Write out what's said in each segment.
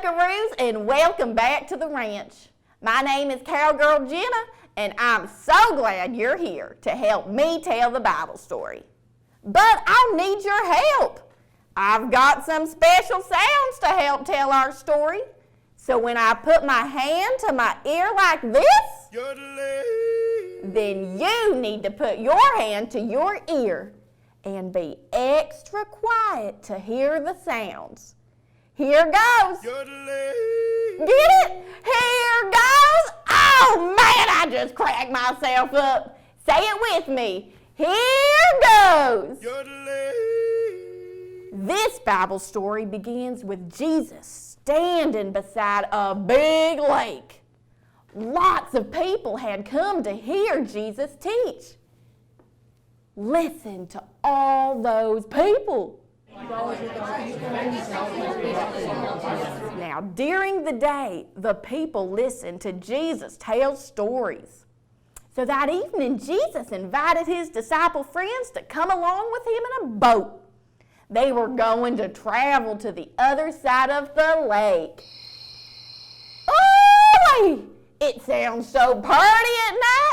Buckaroos, and welcome back to the ranch. My name is Cowgirl Jenna, and I'm so glad you're here to help me tell the Bible story. But I'll need your help. I've got some special sounds to help tell our story. So when I put my hand to my ear like this, then you need to put your hand to your ear and be extra quiet to hear the sounds. Here goes. Get it? Here goes. Oh man, I just cracked myself up. Say it with me. Here goes. This Bible story begins with Jesus standing beside a big lake. Lots of people had come to hear Jesus teach. Listen to all those people. Now, during the day, the people listened to Jesus tell stories. So that evening, Jesus invited his disciple friends to come along with him in a boat. They were going to travel to the other side of the lake. Oh, it sounds so pretty at night.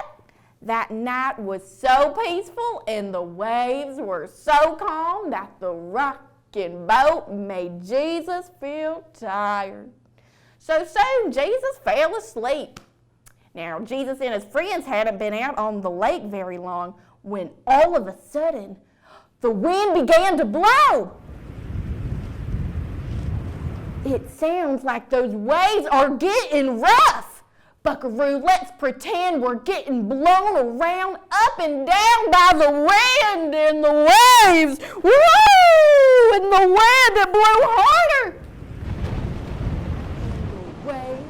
That night was so peaceful and the waves were so calm that the rocking boat made Jesus feel tired. So soon Jesus fell asleep. Now Jesus and his friends hadn't been out on the lake very long when all of a sudden the wind began to blow. It sounds like those waves are getting rough. Buckaroo, let's pretend we're getting blown around up and down by the wind and the waves. Woo! And the wind, it blew harder. And the waves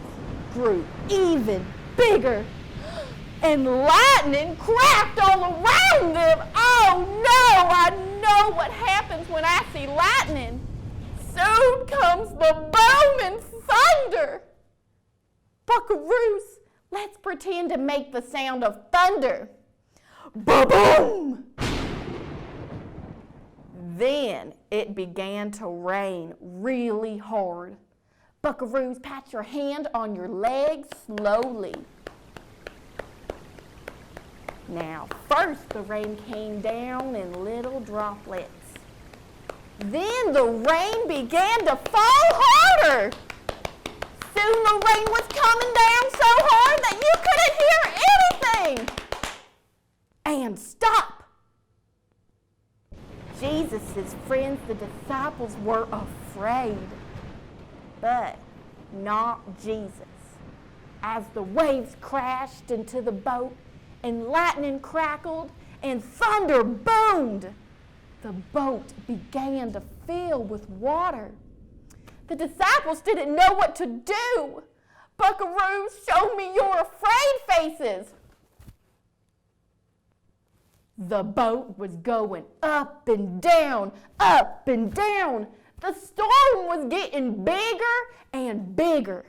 grew even bigger. And lightning cracked all around them. Oh no, I know what happens when I see lightning. Soon comes the boom and thunder. Buckaroos, let's pretend to make the sound of thunder. Ba-boom! Then it began to rain really hard. Buckaroos, pat your hand on your leg slowly. Now, first the rain came down in little droplets. Then the rain began to fall harder. Soon the rain was coming down so hard that you couldn't hear anything. And stop. Jesus' friends, the disciples, were afraid. But not Jesus. As the waves crashed into the boat and lightning crackled and thunder boomed, the boat began to fill with water. The disciples didn't know what to do. Buckaroos, show me your afraid faces. The boat was going up and down, up and down. The storm was getting bigger and bigger.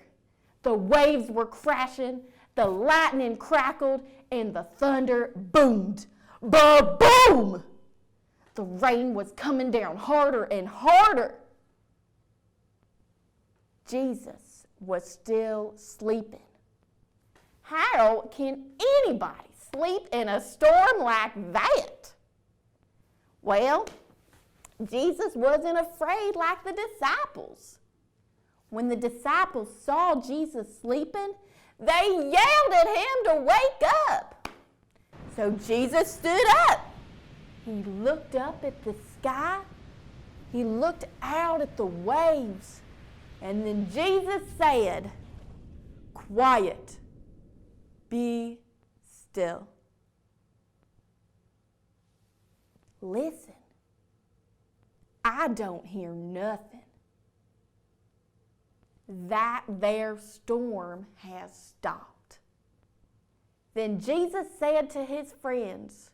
The waves were crashing, the lightning crackled, and the thunder boomed. Ba-boom! The rain was coming down harder and harder. Jesus was still sleeping. How can anybody sleep in a storm like that? Well, Jesus wasn't afraid like the disciples. When the disciples saw Jesus sleeping, they yelled at him to wake up. So Jesus stood up. He looked up at the sky. He looked out at the waves. And then Jesus said, "Quiet, be still." Listen, I don't hear nothing. That there storm has stopped. Then Jesus said to his friends,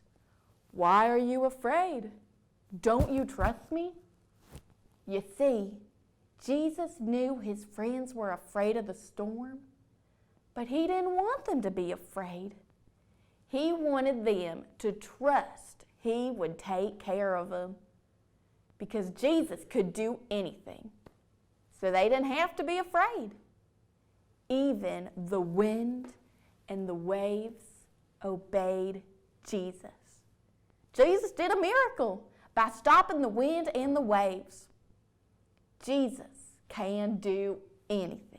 "Why are you afraid? Don't you trust me?" You see, Jesus knew his friends were afraid of the storm, but he didn't want them to be afraid. He wanted them to trust he would take care of them because Jesus could do anything. so they didn't have to be afraid. Even the wind and the waves obeyed Jesus. Jesus did a miracle by stopping the wind and the waves. Jesus can do anything.